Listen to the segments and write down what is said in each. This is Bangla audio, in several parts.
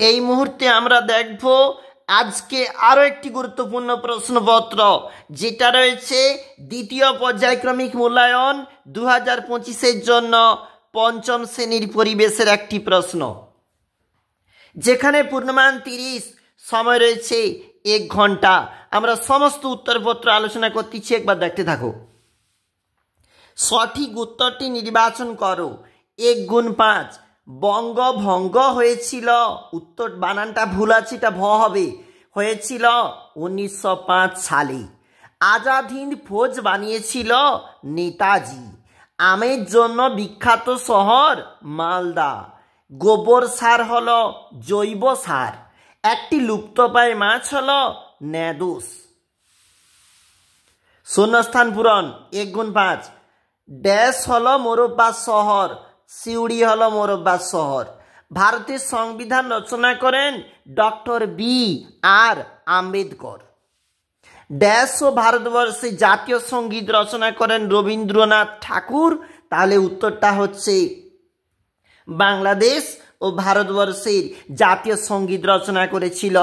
এই মুহূর্তে আমরা দেখব আজকে আরও একটি গুরুত্বপূর্ণ প্রশ্নপত্র, যেটা রয়েছে দ্বিতীয় পর্যায়ক্রমিক মূল্যায়ন 2025-এর জন্য পঞ্চম শ্রেণীর পরিবেশের একটি প্রশ্ন, যেখানে পূর্ণমান 30, সময় রয়েছে 1 ঘন্টা। আমরা সমস্ত উত্তরপত্র আলোচনা করতেছি, একবার দেখতে থাকো। সঠিক উত্তরটি নির্বাচন করো। 1 গুণ 5, বঙ্গভঙ্গ হয়েছিল, উত্তর বানানটা ভুল আছে, এটা ভ হবে, হয়েছিল 1905 সালে। আজাদ হিন্দ ফৌজ বানিয়েছিল নেতাজি। আমের জন্য বিখ্যাত শহর মালদা। গোবর সার হলো জৈব সার। একটি লুপ্তপ্রায় মাছ হলো ন্যাদোস। শূন্যস্থান পূরণ। 1 গুণ 5, ড্যাশ হলো মোরব্বা শহর, সিউড়ি হলো মোরব্বা শহর। ভারতের সংবিধান রচনা করেন doctor B.R. Ambedkar. Dash O ভারতবর্ষে জাতীয় সঙ্গীত রচনা করেন রবীন্দ্রনাথ ঠাকুর। তাহলে উত্তরটা হচ্ছে বাংলাদেশ ও ভারতবর্ষের জাতীয় সঙ্গীত রচনা করেছিল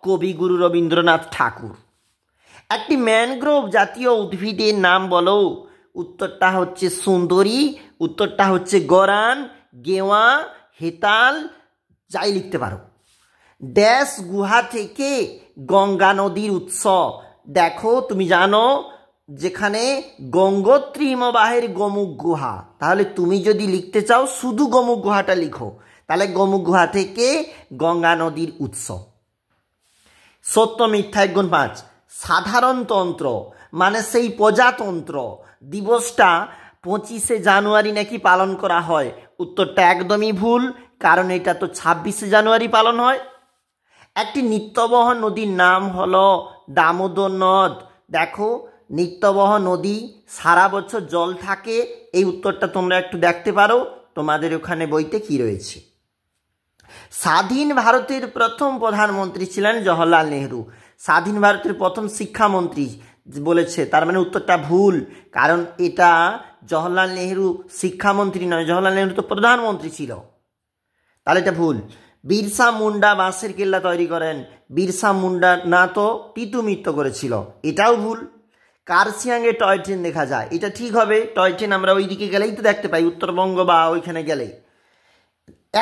কবিগুরু রবীন্দ্রনাথ ঠাকুর। একটি ম্যানগ্রোভ জাতীয় উদ্ভিদের নাম বলো। উত্তরটা হচ্ছে সুন্দরী, উত্তরটা হচ্ছে গরান, গেওয়া, হেতাল, যাই লিখতে পারো। ড্যাশ গুহা থেকে গঙ্গা নদীর উৎস। দেখো, তুমি জানো যেখানে গঙ্গোত্রী হিমবাহের গোমুখ গুহা, তাহলে তুমি যদি লিখতে চাও শুধু গোমুখ গুহাটা লিখো, তাহলে গোমুখ গুহা থেকে গঙ্গা নদীর উৎস। সত্য মিথ্যা। 1 গুণ 5, সাধারণতন্ত্র মানে সেই প্রজাতন্ত্র দিবসটা 25শে জানুয়ারি নাকি পালন করা হয়। উত্তরটা একদমই ভুল, কারণ এটা তো 26শে জানুয়ারি পালন হয়। একটি নিত্যবহ নদীর নাম হলো দামোদর নদ। দেখো, নিত্যবহ নদী, সারা বছর জল থাকে। এই উত্তরটা তোমরা একটু দেখতে পারো তোমাদের ওখানে বইতে কি রয়েছে। স্বাধীন ভারতের প্রথম প্রধানমন্ত্রী ছিলেন জওহরলাল নেহরু। স্বাধীন ভারতের প্রথম শিক্ষামন্ত্রী বলেছে, তার মানে উত্তরটা ভুল, কারণ এটা জওহরলাল নেহরু শিক্ষামন্ত্রী নয়, জওহরলাল নেহরু তো প্রধানমন্ত্রী ছিল, তাহলে এটা ভুল। বিরসা মুন্ডা বাঁশের কেল্লা তৈরি করেন। বিরসা মুন্ডা না তো টিটু মিত্র করেছিল, এটাও ভুল। কার্শিয়াংয়ে টয় ট্রেন দেখা যায়, এটা ঠিক হবে। টয় ট্রেন আমরা ওই দিকে গেলেই তো দেখতে পাই, উত্তরবঙ্গ বা ওইখানে গেলে।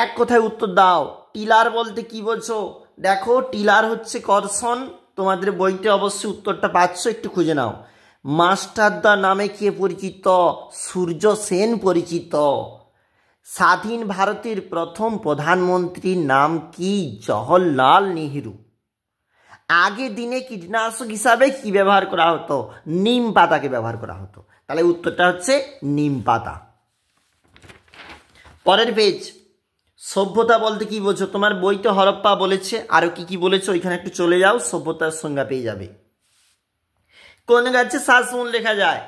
এক কথায় উত্তর দাও। টিলার বলতে কি বলছো? দেখো, টিলার হচ্ছে কর্ষণ। তোমাদের বইতে অবশ্যই উত্তরটা পাচ্ছ, একটু খুঁজে নাও। মাস্টারদা নামে কে পরিচিত? সূর্য সেন পরিচিত। স্বাধীন ভারতের প্রথম প্রধানমন্ত্রীর নাম কি? জওহরলাল নেহরু। আগে দিনে কীটনাশক হিসাবে কি ব্যবহার করা হতো? নিম পাতাকে ব্যবহার করা হতো। তাহলে উত্তরটা হচ্ছে নিম পাতা। পরের পেজ। সভ্যতা বলতে কি বোঝো? তোমার বইতে হরপ্পা বলেছে, আরো কি কি বলেছে ওইখানে একটু চলে যাও, সভ্যতার সংজ্ঞা পেয়ে যাবে। কোন গাছে শ্বাসমূল দেখা যায়?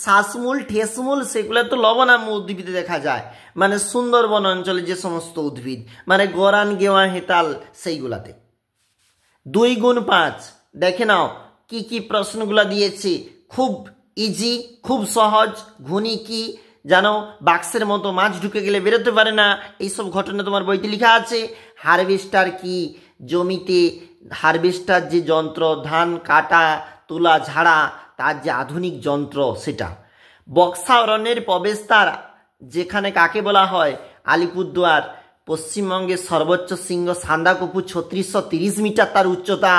শ্বাসমূল, ঠেসমূল, সেগুলো তো লবণাম্য উদ্ভিদে দেখা যায়, মানে সুন্দরবন অঞ্চলে যে সমস্ত উদ্ভিদ, মানে গরান, গেওয়া, হেতাল, সেইগুলাতে। 2 গুণ 5, দেখে নাও কি কি প্রশ্নগুলা দিয়েছে। খুব ইজি, খুব সহজ। ঘুনি কি জানো? বাক্সের মতো মাছ ঢুকে গেলে বেরোতে পারে না, এইসব ঘটনা তোমার বইতে লেখা আছে। হারভেস্টার কি? জমিতে হারভেস্টার যে যন্ত্র, ধান কাটা, তোলা, ঝাড়া, তার যে আধুনিক যন্ত্র সেটা। বক্সা অরণ্যের প্রবেশদ্বার যেখানে কাকে বলা হয়? আলিপুরদুয়ার। পশ্চিমবঙ্গের সর্বোচ্চ শৃঙ্গ সান্দাকফু, 3630 মিটার তার উচ্চতা।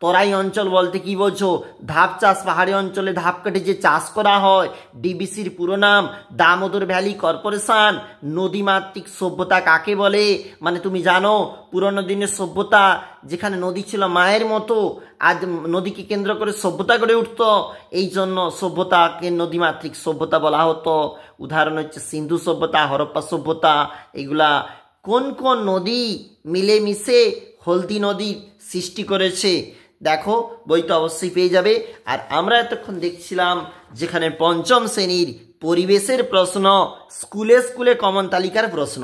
তরাই অঞ্চল বলতে কি বোঝো? ধাপ চাষ, পাহাড়ি অঞ্চলে ধাপ কেটে যে চাষ করা হয়। ডিবিসির পুরো নাম দামোদর ভ্যালি কর্পোরেশন। নদীমাতৃক সভ্যতা কাকে বলে? মানে তুমি জানো পুরনো দিনের সভ্যতা, যেখানে নদী ছিল মায়ের মতো, আজ নদীকে কেন্দ্র করে সভ্যতা গড়ে উঠত, এই জন্য সভ্যতাকে নদীমাতৃক সভ্যতা বলা হতো। উদাহরণ হচ্ছে সিন্ধু সভ্যতা, হরপ্পা সভ্যতা। এগুলা কোন কোন নদী মিলেমিশে হলদি নদীর সৃষ্টি করেছে? দেখো, বইটা অবশ্যই পেয়ে যাবে। আর আমরা এতক্ষণ দেখছিলাম যেখানে পঞ্চম শ্রেণীর পরিবেশের প্রশ্ন, স্কুলে স্কুলে কমন তালিকার প্রশ্ন।